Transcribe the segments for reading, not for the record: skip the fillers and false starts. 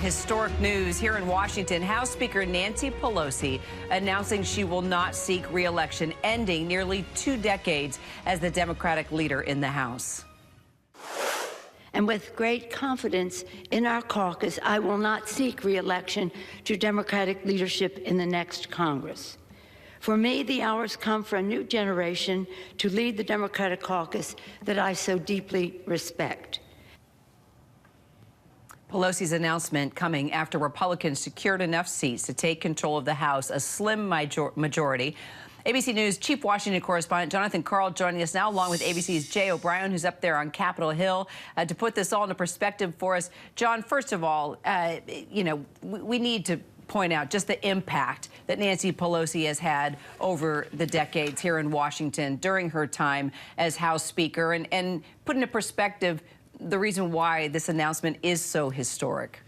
Historic news here in Washington. House Speaker Nancy Pelosi announcing she will not seek re-election, ending nearly 2 decades as the Democratic leader in the House. And with great confidence in our caucus, I will not seek re-election to Democratic leadership in the next Congress. For me, the hour's come for a new generation to lead the Democratic caucus that I so deeply respect. Pelosi's announcement coming after Republicans secured enough seats to take control of the House, a slim majority. ABC News Chief Washington correspondent Jonathan Karl joining us now, along with ABC's Jay O'Brien, who's up there on Capitol Hill, to put this all into perspective for us. John, first of all, we need to point out just the impact that Nancy Pelosi has had over the decades here in Washington during her time as House Speaker, and put into perspective the reason why this announcement is so historic.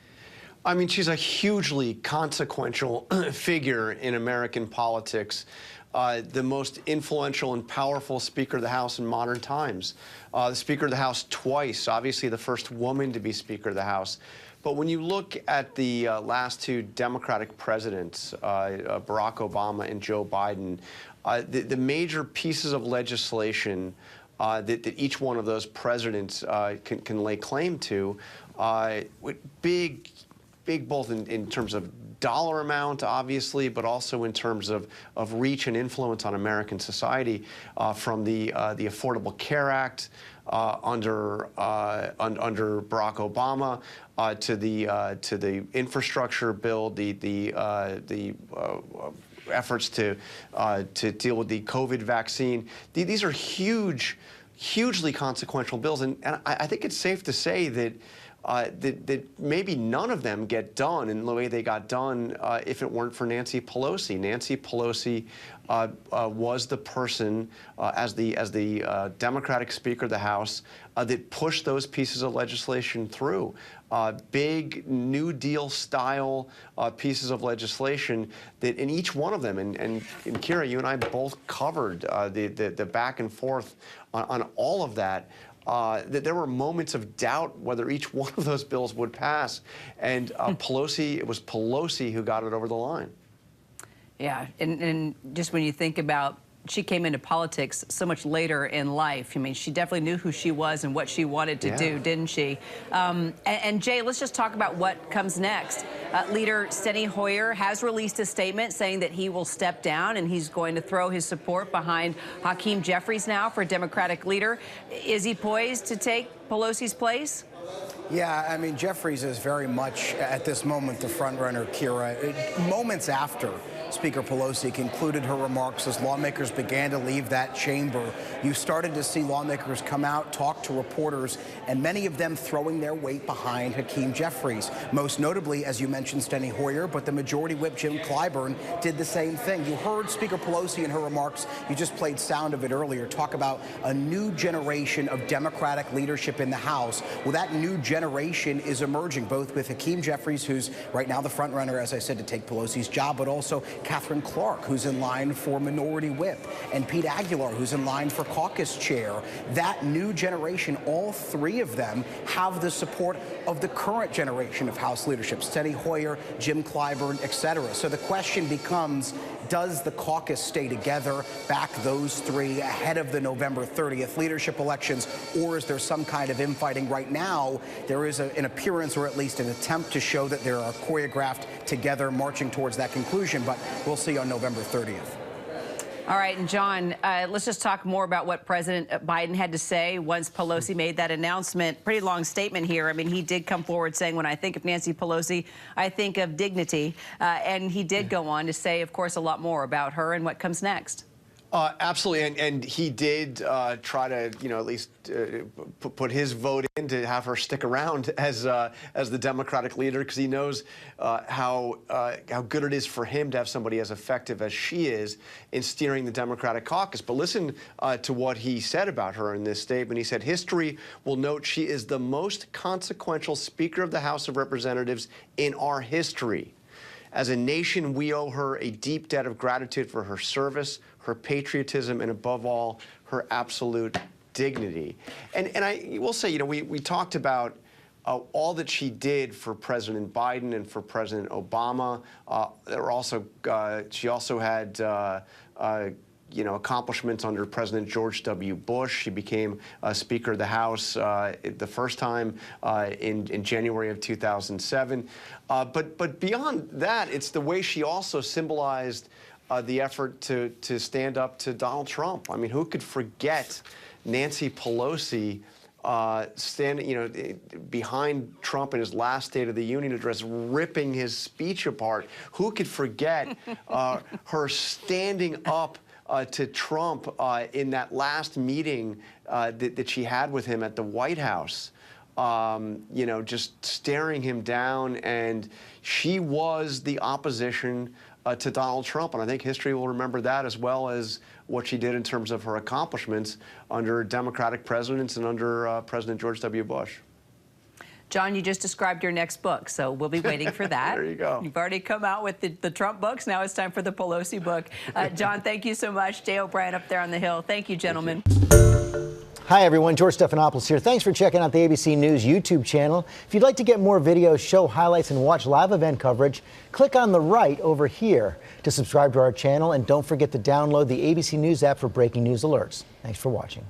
I mean, she's a hugely consequential figure in American politics, the most influential and powerful Speaker of the House in modern times. The Speaker of the House twice, obviously the first woman to be Speaker of the House. But when you look at the last 2 Democratic presidents, Barack Obama and Joe Biden, the major pieces of legislation that each one of those presidents can lay claim to, big both in terms of dollar amount, obviously, but also in terms of reach and influence on American society, from the Affordable Care Act under Barack Obama to the infrastructure bill, the efforts to deal with the COVID vaccine. These are hugely consequential bills, and I think it's safe to say that that maybe none of them get done in the way they got done if it weren't for Nancy Pelosi. Nancy Pelosi was the person as the Democratic Speaker of the House that pushed those pieces of legislation through. Big New Deal style pieces of legislation that in each one of them, and Kira, you and I both covered the back and forth on all of that. That there were moments of doubt whether each one of those bills would pass, and it was Pelosi who got it over the line. Yeah, and just when you think about, she came into politics so much later in life. I mean, she definitely knew who she was and what she wanted to do, didn't she? And Jay, let's just talk about what comes next. Leader Steny Hoyer has released a statement saying that he will step down and he's going to throw his support behind Hakeem Jeffries now for Democratic leader. Is he poised to take Pelosi's place? Yeah, I mean, Jeffries is very much, at this moment, the front-runner, Kira. Moments after Speaker Pelosi concluded her remarks, as lawmakers began to leave that chamber, you started to see lawmakers come out, talk to reporters, and many of them throwing their weight behind Hakeem Jeffries. Most notably, as you mentioned, Steny Hoyer, but the Majority Whip Jim Clyburn did the same thing. You heard Speaker Pelosi in her remarks, you just played sound of it earlier, talk about a new generation of Democratic leadership in the House. Well, that new generation is emerging, both with Hakeem Jeffries, who's right now the front runner, as I said, to take Pelosi's job, but also Catherine Clark, who's in line for Minority Whip, and Pete Aguilar, who's in line for caucus chair. That new generation, all 3 of them have the support of the current generation of House leadership, Steny Hoyer, Jim Clyburn, etc. So the question becomes, does the caucus stay together, back those 3 ahead of the November 30th leadership elections, or is there some kind of infighting? Right now, there is an appearance, or at least an attempt, to show that they are choreographed together, marching towards that conclusion, but we'll see on November 30th. All right, and John, let's just talk more about what President Biden had to say once Pelosi made that announcement. Pretty long statement here. I mean, he did come forward saying, when I think of Nancy Pelosi, I think of dignity. And he did go on to say, of course, a lot more about her and what comes next. Absolutely, and he did try to, at least put his vote in to have her stick around as the Democratic leader, because he knows how good it is for him to have somebody as effective as she is in steering the Democratic caucus. But listen to what he said about her in this statement. He said, "History will note she is the most consequential Speaker of the House of Representatives in our history. As a nation, we owe her a deep debt of gratitude for her service, her patriotism, and above all, her absolute dignity." And I will say, we talked about all that she did for President Biden and for President Obama. She also had accomplishments under President George W. Bush. She became Speaker of the House the first time in January of 2007. But beyond that, it's the way she also symbolized the effort to stand up to Donald Trump. I mean, who could forget Nancy Pelosi standing, behind Trump in his last State of the Union address, ripping his speech apart? Who could forget her standing up to Trump in that last meeting that she had with him at the White House? Just staring him down, and she was the opposition to Donald Trump, and I think history will remember that, as well as what she did in terms of her accomplishments under Democratic presidents and under President George W. Bush. John, you just described your next book, so we'll be waiting for that. There you go. You've already come out with the Trump books. Now it's time for the Pelosi book. John, thank you so much. Jay O'Brien up there on the Hill. Thank you, gentlemen. Hi, everyone. George Stephanopoulos here. Thanks for checking out the ABC News YouTube channel. If you'd like to get more videos, show highlights, and watch live event coverage, click on the right over here to subscribe to our channel. And don't forget to download the ABC News app for breaking news alerts. Thanks for watching.